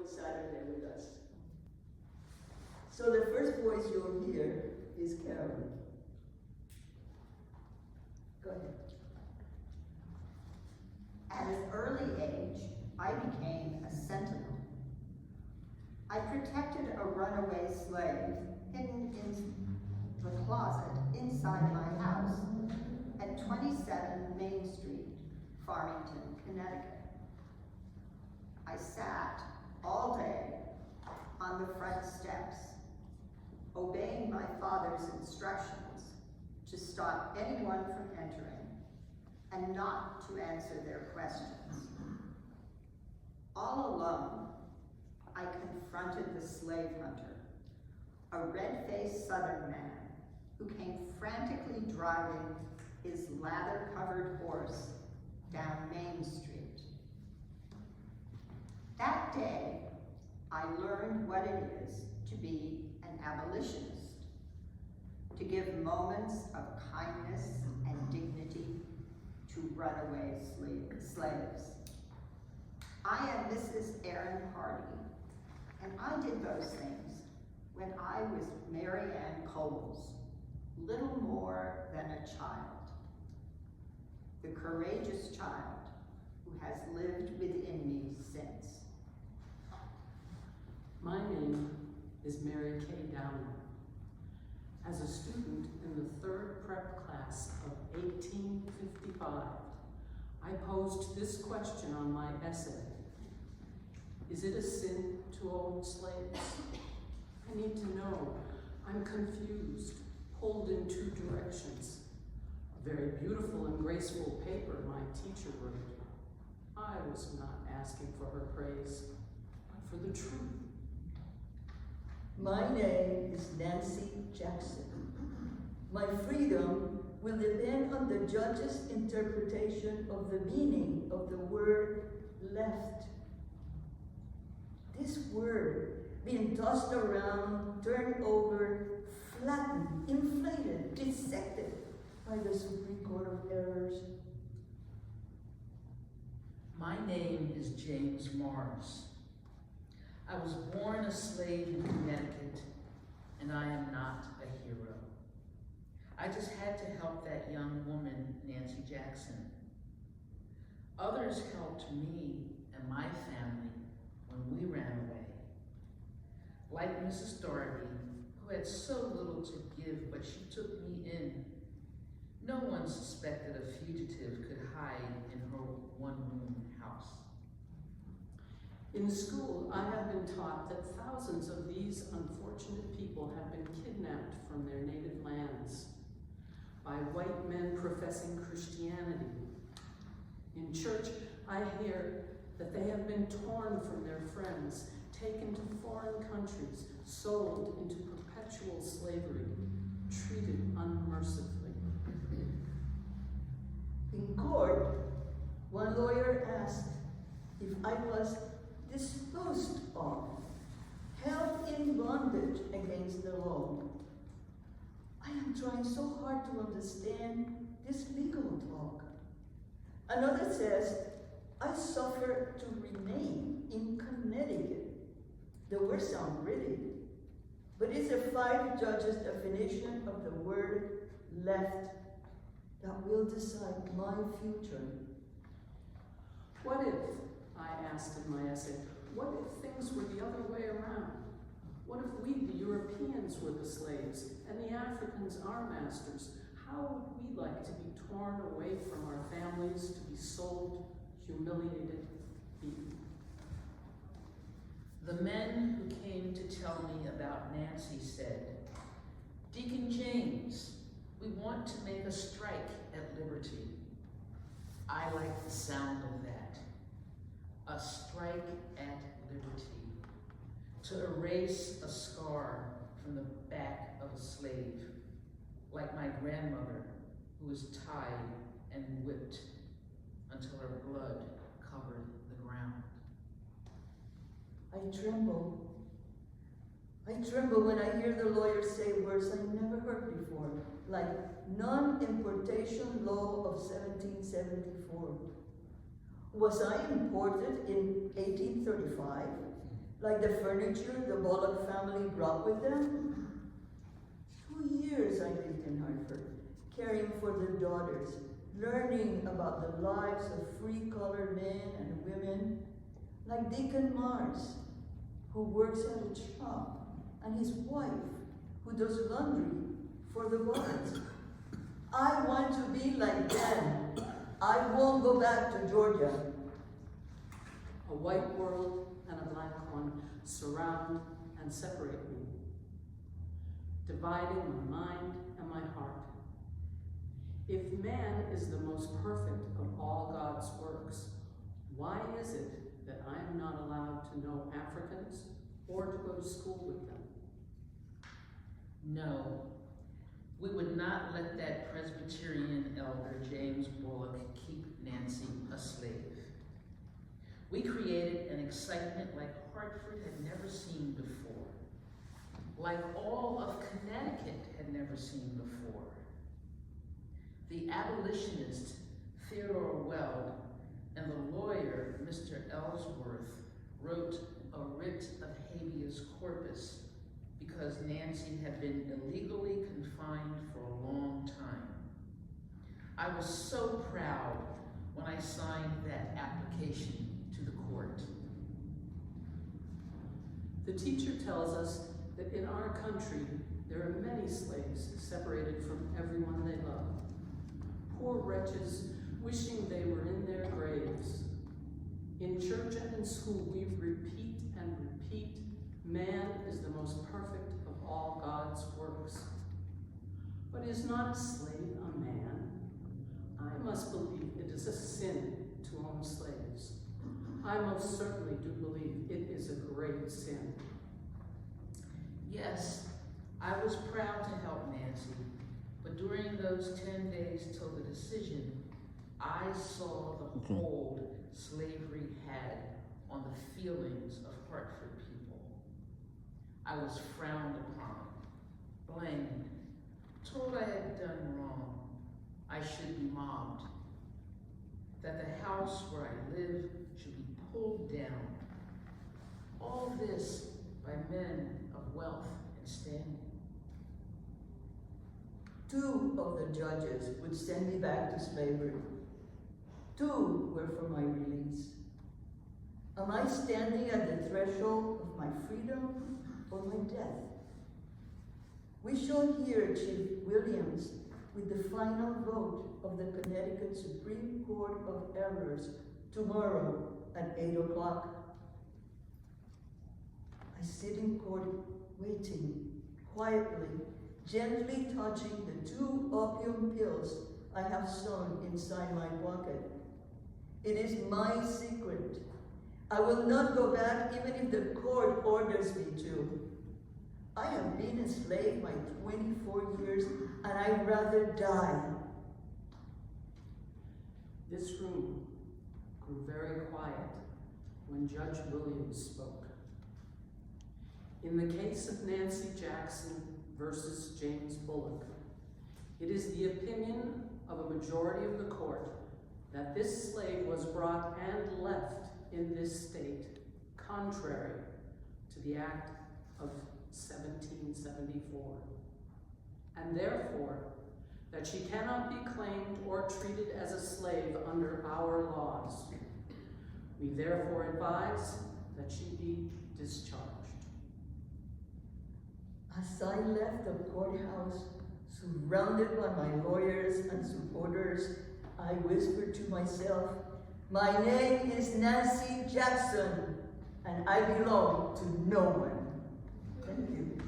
wonderful Saturday with us. So the first voice you'll hear is Carolyn. Go ahead. At an early age, I became a sentinel. I protected a runaway slave hidden in the closet inside my house at 27 Main Street, Farmington, Connecticut. I sat all day on the front steps, obeying my father's instructions to stop anyone from entering and not to answer their questions. All alone, I confronted the slave hunter, a red-faced Southern man who came frantically driving his lather-covered horse down Main Street. That day, I learned what it is to be an abolitionist, to give moments of kindness and dignity to runaway slaves. I am Mrs. Aaron Hardy, and I did those things when I was Mary Ann Coles, little more than a child, the courageous child who has lived within me since. My name is Mary Kay Downer. As a student in the third prep class of 1855, I posed this question on my essay. Is it a sin to own slaves? I need to know. I'm confused, pulled in two directions. A very beautiful and graceful paper my teacher wrote. I was not asking for her praise, but for the truth. My name is Nancy Jackson. My freedom will depend on the judge's interpretation of the meaning of the word left. This word being tossed around, turned over, flattened, inflated, dissected by the Supreme Court of Errors. My name is James Morris. I was born a slave in Connecticut, and I am not a hero. I just had to help that young woman, Nancy Jackson. Others helped me and my family when we ran away. Like Mrs. Darby, who had so little to give, but she took me in. No one suspected a fugitive could hide in her one-room house. In school, I have been taught that thousands of these unfortunate people have been kidnapped from their native lands by white men professing Christianity. In church, I hear that they have been torn from their friends, taken to foreign countries, sold into perpetual slavery, treated unmercifully. In court, one lawyer asked if I was disposed of, held in bondage against the law. I am trying so hard to understand this legal talk. Another says, I suffer to remain in Connecticut. The words sound pretty, but it's a 5 judges' definition of the word left that will decide my future. What if, I asked in my essay, what if things were the other way around? What if we, the Europeans, were the slaves and the Africans our masters? How would we like to be torn away from our families, to be sold, humiliated, beaten? The men who came to tell me about Nancy said, Deacon James, we want to make a strike at liberty. I like the sound of that. A strike at liberty. To erase a scar from the back of a slave, like my grandmother, who was tied and whipped until her blood covered the ground. I tremble. I tremble when I hear the lawyers say words I never heard before, like non-importation law of 1774. Was I imported in 1835? like the furniture the Bullock family brought with them? 2 years I lived in Hartford, caring for the daughters, learning about the lives of free colored men and women, like Deacon Mars, who works at a shop, and his wife, who does laundry for the boys. I want to be like them. I won't go back to Georgia. A white world and a black one surround and separate me, dividing my mind and my heart. If man is the most perfect of all God's works, why is it that I am not allowed to know Africans or to go to school with them? No, we would not let that Presbyterian elder, James Bullock, keep Nancy a slave. We created an excitement like Hartford had never seen before, like all of Connecticut had never seen before. The abolitionist, Theodore Weld, and the lawyer, Mr. Ellsworth, wrote a writ of habeas corpus because Nancy had been illegally confined for a long time. I was so proud when I signed that application to the court. The teacher tells us that in our country, there are many slaves separated from everyone they love. Poor wretches wishing they were in their graves. In church and in school, we repeat and repeat, man is the most perfect of all God's works. But is not a slave a man? I must believe it is a sin to own slaves. I most certainly do believe it is a great sin. Yes, I was proud to help Nancy, but during those 10 days till the decision, I saw the hold slavery had on the feelings of Hartford people. I was frowned upon, blamed, told I had done wrong, I should be mobbed, that the house where I live should be pulled down. All this by men of wealth and standing. 2 of the judges would send me back to slavery. 2 were for my release. Am I standing at the threshold of my freedom or my death? We shall hear Chief Williams with the final vote of the Connecticut Supreme Court of Errors tomorrow at 8 o'clock. I sit in court waiting, quietly, gently touching the 2 opium pills I have sewn inside my pocket. It is my secret. I will not go back even if the court orders me to. I have been enslaved my 24 years and I'd rather die. This room grew very quiet when Judge Williams spoke. In the case of Nancy Jackson versus James Bullock, it is the opinion of a majority of the court that this slave was brought and left in this state contrary to the Act of 1774, and therefore that she cannot be claimed or treated as a slave under our laws. We therefore advise that she be discharged. As I left the courthouse, surrounded by my lawyers and supporters, I whispered to myself, my name is Nancy Jackson, and I belong to no one. Thank you.